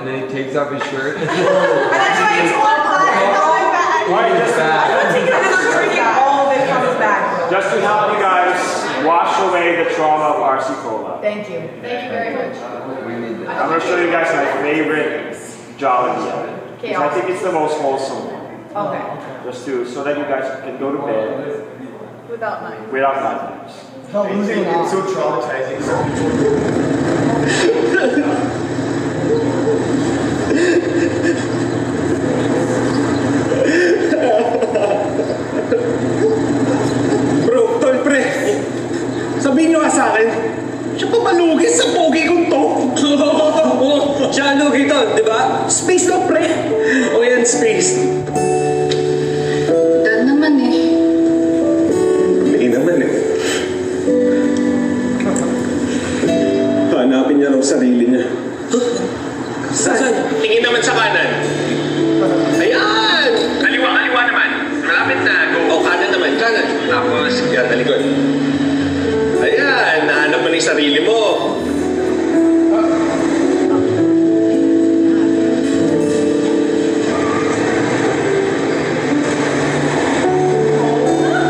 and then he takes off his shirt. And that's why it's all black. Why just I don't think it's drinking all of it from his bag. just to help you guys wash away the trauma of RC Cola. Thank you. Thank you very much. We need that. I'm gonna show you guys my favorite Jollibee. Okay, I think it's the most wholesome one. Okay. Just to so that you guys can go to bed Without mine. without nightmares. It's so traumatizing. Bro, tol pre. Sabihin nyo nga sa akin, siya pa malugis sa pogi kong to. Siya ang lugi to, di ba? Space lang pre. O yan, space. Dan naman eh. Hindi naman eh. Hanapin niya raw sarili niya. Saan? Tingin naman sa kanan. Ayan! Kaliwa naman. Malapit na. Go. O, kanan naman, kanan. Tapos, Yan, talikod. Ayan, nahanap mo na yung sarili mo.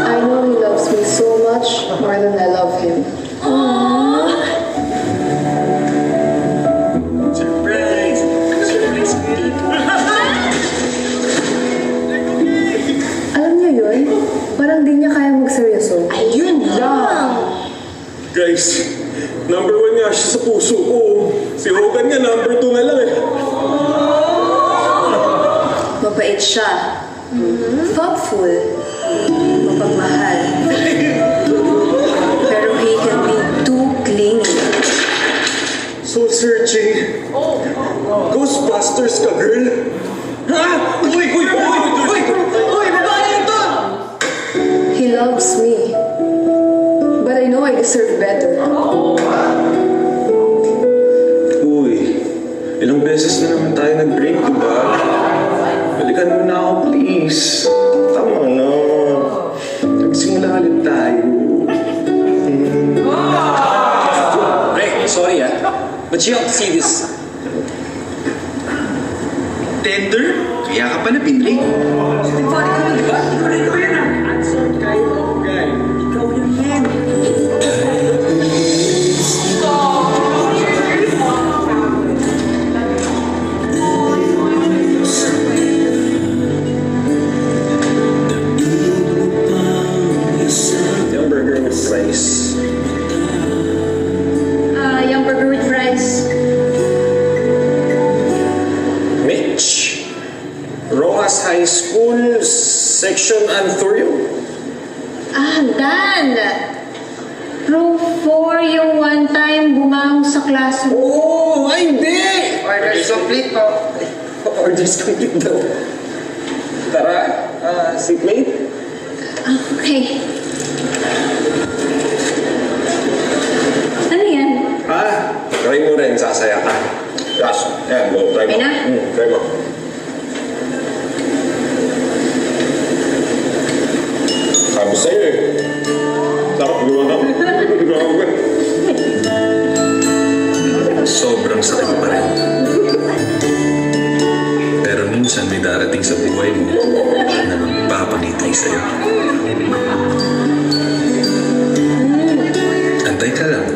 I know he loves me so much more than I love him. surprise! Surprise Alam niyo yun? Parang di niya kaya magseryoso. Ayun lang! Guys, number 1 nga siya sa puso ko. Si Hogan nga, number 2 na lang eh. Mabait siya. Thoughtful. Mapagmahal. Pero he can be too clingy. Soul searching. Ghostbusters ka, girl. Ha? Uy! Babae ito! He loves me. But I know I deserve better. Uy, ilang beses na naman tayo nag-break, diba? Balikan mo na ako, please. Tama na. Nagsimula ulit tayo. Pre, sorry but you have to see this. Tender? Kaya ka pala binrate. Funny ka mo, di ba? Ikaw yan Handsome guy, love guy. Ikaw yan. Yung burger with fries. Young burger with fries. Mitch. Rojas High School, Section Anthurium. Dan! Row 4 yung one time bumang sa classroom. Oh, ay hindi! Order complete po. Orders complete daw. Tara, seatmate. Okay. Ano yan? Try mo rin, sasaya ka. Yes, yan, go, try mo. Okay na? Try mo. Sabi sa'yo eh. Sarap, gawa ka. Sobrang sakit pa rin. Pero minsan may darating sa buhay mo na magpapangiti sa'yo. Antay ka lang.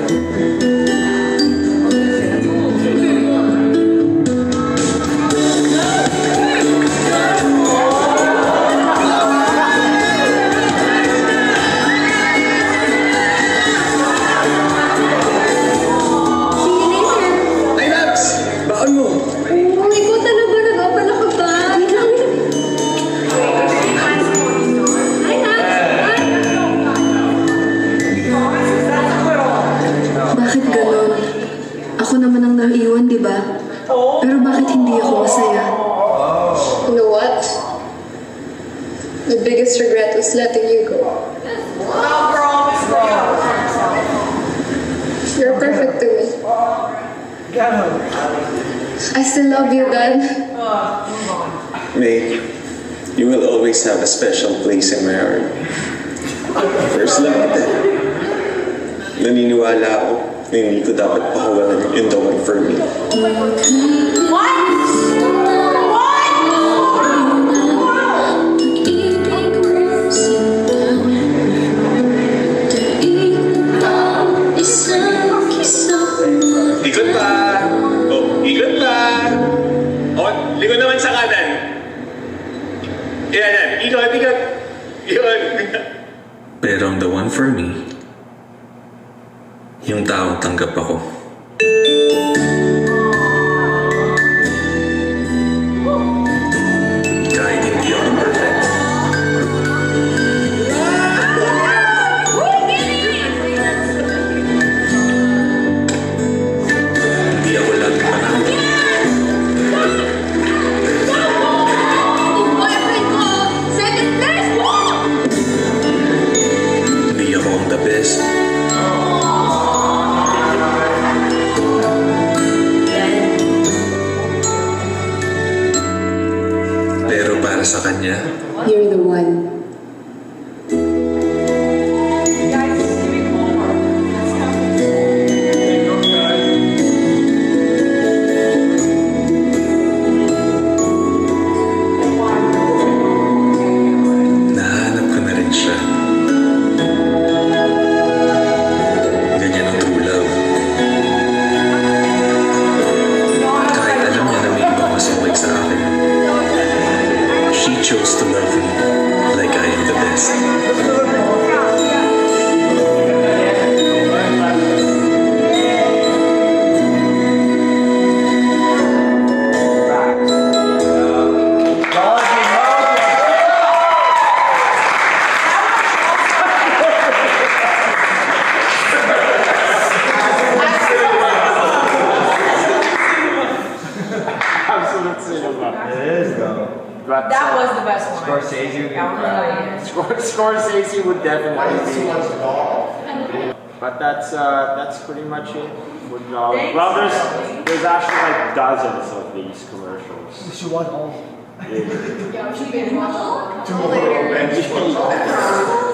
Ay, Labs! Baon mo. Oh, ikaw talaga nag-open ako ba? Wait lang. Hi, Max! Bakit ganon? Ako naman ang naiwan, di ba? Pero bakit hindi ako masaya? You know what? The biggest regret was letting you go. You're perfect to me. I still love you, Dad. May, you will always have a special place in my heart. First love kita. Naniniwala ako na hindi ko dapat pakawalan yung the one for me. What? Liko naman sa kanan. Yan. Ikot. Yun. Pero ang the one for me, yung taong tanggap ako. Kahit hindi ako perfect. Hindi ako laging panalo. Boyfriend ko, second place! Hindi ako ang the best. Pero para sa kanya, You're the one. Guys, give me more. nahanap ko na rin siya. Ganyan ang true love. Kahit alam niya na may ibang mas okay sa akin, she chose to love me like I am the best. Absolute cinema. It is though. But That was the best one. Scorsese would be proud. Scorsese would definitely be. But that's pretty much it. With Thanks, well, Ellie. there's actually like dozens of these commercials. She won all. Yeah. Yeah, we should be in watch all. Tomorrow, man.